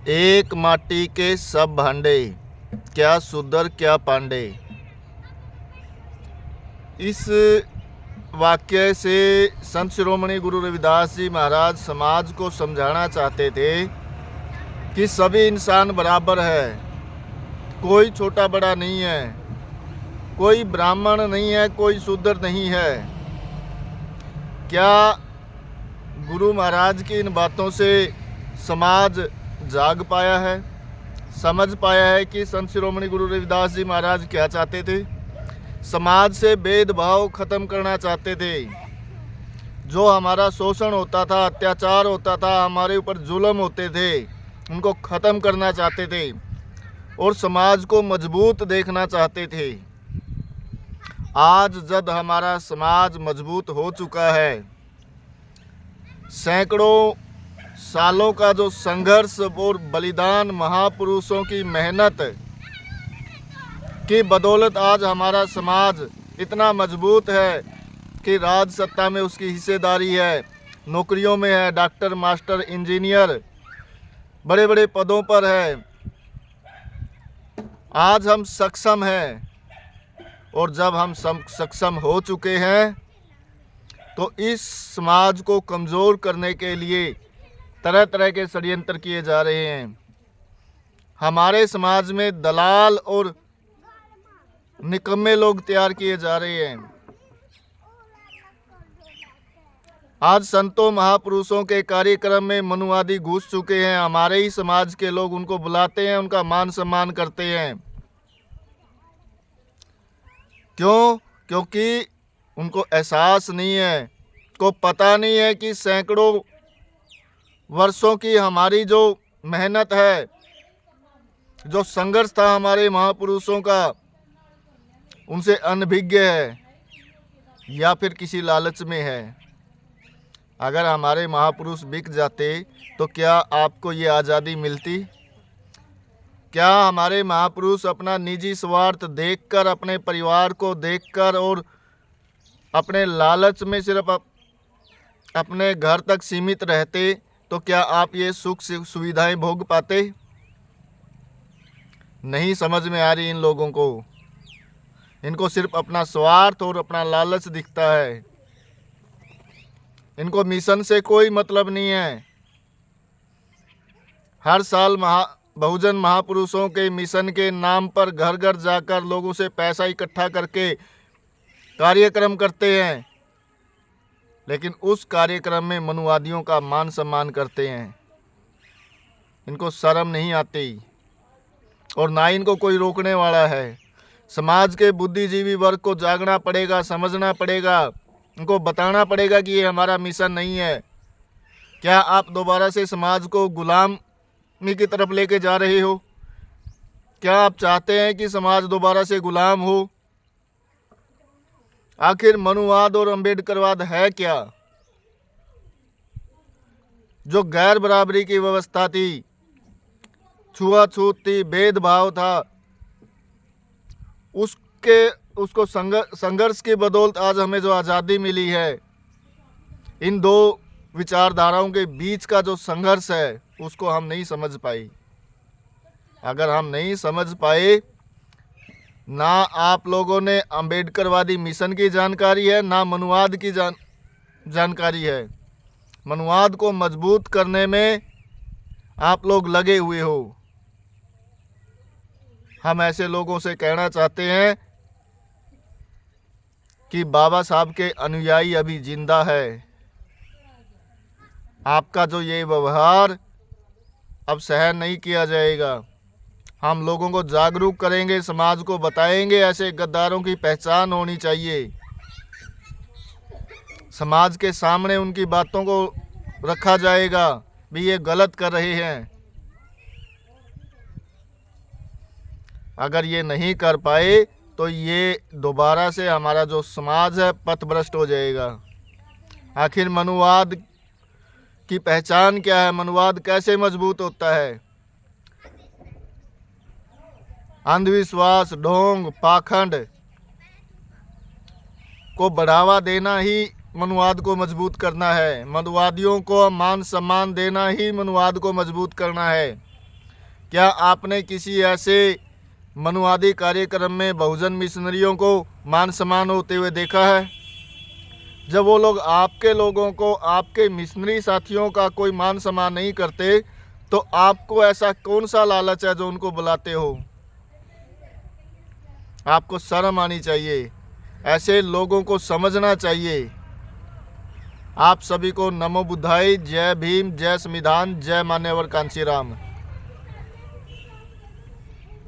एक माटी के सब भांडे, क्या शूद्र क्या पांडे। इस वाक्य से संत शिरोमणि गुरु रविदास जी महाराज समाज को समझाना चाहते थे कि सभी इंसान बराबर है, कोई छोटा बड़ा नहीं है, कोई ब्राह्मण नहीं है, कोई शूद्र नहीं है। क्या गुरु महाराज की इन बातों से समाज जाग पाया है, समझ पाया है कि संत शिरोमणि गुरु रविदास जी महाराज क्या चाहते थे? समाज से भेदभाव खत्म करना चाहते थे। जो हमारा शोषण होता था, अत्याचार होता था, हमारे ऊपर जुल्म होते थे, उनको ख़त्म करना चाहते थे और समाज को मजबूत देखना चाहते थे। आज जब हमारा समाज मजबूत हो चुका है, सैकड़ों सालों का जो संघर्ष और बलिदान, महापुरुषों की मेहनत की बदौलत आज हमारा समाज इतना मजबूत है कि राज सत्ता में उसकी हिस्सेदारी है, नौकरियों में है, डॉक्टर, मास्टर, इंजीनियर, बड़े बड़े पदों पर है। आज हम सक्षम हैं और जब हम सक्षम हो चुके हैं तो इस समाज को कमज़ोर करने के लिए तरह तरह के षड्यंत्र किए जा रहे हैं। हमारे समाज में दलाल और निकम्मे लोग तैयार किए जा रहे हैं। आज संतों महापुरुषों के कार्यक्रम में मनुवादी घुस चुके हैं। हमारे ही समाज के लोग उनको बुलाते हैं, उनका मान सम्मान करते हैं। क्यों? क्योंकि उनको एहसास नहीं है, को पता नहीं है कि सैकड़ों वर्षों की हमारी जो मेहनत है, जो संघर्ष था हमारे महापुरुषों का, उनसे अनभिज्ञ है या फिर किसी लालच में है। अगर हमारे महापुरुष बिक जाते तो क्या आपको ये आज़ादी मिलती? क्या हमारे महापुरुष अपना निजी स्वार्थ देखकर, अपने परिवार को देखकर और अपने लालच में सिर्फ अपने घर तक सीमित रहते तो क्या आप ये सुख सुविधाएं भोग पाते? नहीं समझ में आ रही इन लोगों को। इनको सिर्फ अपना स्वार्थ और अपना लालच दिखता है। इनको मिशन से कोई मतलब नहीं है। हर साल बहुजन महापुरुषों के मिशन के नाम पर घर घर जाकर लोगों से पैसा इकट्ठा करके कार्यक्रम करते हैं, लेकिन उस कार्यक्रम में मनुवादियों का मान सम्मान करते हैं। इनको शर्म नहीं आती और ना इनको कोई रोकने वाला है। समाज के बुद्धिजीवी वर्ग को जागना पड़ेगा, समझना पड़ेगा, उनको बताना पड़ेगा कि ये हमारा मिशन नहीं है। क्या आप दोबारा से समाज को गुलामी की तरफ लेके जा रहे हो? क्या आप चाहते हैं कि समाज दोबारा से गुलाम हो? आखिर मनुवाद और अम्बेडकरवाद है क्या? जो गैर बराबरी की व्यवस्था थी, छुआछूत थी, भेदभाव था, उसको संघर्ष की बदौलत आज हमें जो आज़ादी मिली है, इन दो विचारधाराओं के बीच का जो संघर्ष है उसको हम नहीं समझ पाए। अगर हम नहीं समझ पाए, ना आप लोगों ने अम्बेडकरवादी मिशन की जानकारी है, ना मनुवाद की जानकारी है। मनुवाद को मजबूत करने में आप लोग लगे हुए हो। हम ऐसे लोगों से कहना चाहते हैं कि बाबा साहब के अनुयायी अभी जिंदा है। आपका जो ये व्यवहार अब सहन नहीं किया जाएगा। हम लोगों को जागरूक करेंगे, समाज को बताएंगे ऐसे गद्दारों की पहचान होनी चाहिए। समाज के सामने उनकी बातों को रखा जाएगा भी ये गलत कर रहे हैं। अगर ये नहीं कर पाए तो ये दोबारा से हमारा जो समाज है पथभ्रष्ट हो जाएगा। आखिर मनुवाद की पहचान क्या है? मनुवाद कैसे मजबूत होता है? अंधविश्वास, ढोंग, पाखंड को बढ़ावा देना ही मनुवाद को मजबूत करना है। मनुवादियों को मान सम्मान देना ही मनुवाद को मजबूत करना है। क्या आपने किसी ऐसे मनुवादी कार्यक्रम में बहुजन मिशनरियों को मान सम्मान होते हुए देखा है? जब वो लोग आपके लोगों को, आपके मिशनरी साथियों का कोई मान सम्मान नहीं करते, तो आपको ऐसा कौन सा लालच है जो उनको बुलाते हो? आपको शर्म आनी चाहिए, ऐसे लोगों को समझना चाहिए। आप सभी को नमो बुद्धाय, जय भीम, जय संविधान, जय मान्यवर कांशीराम।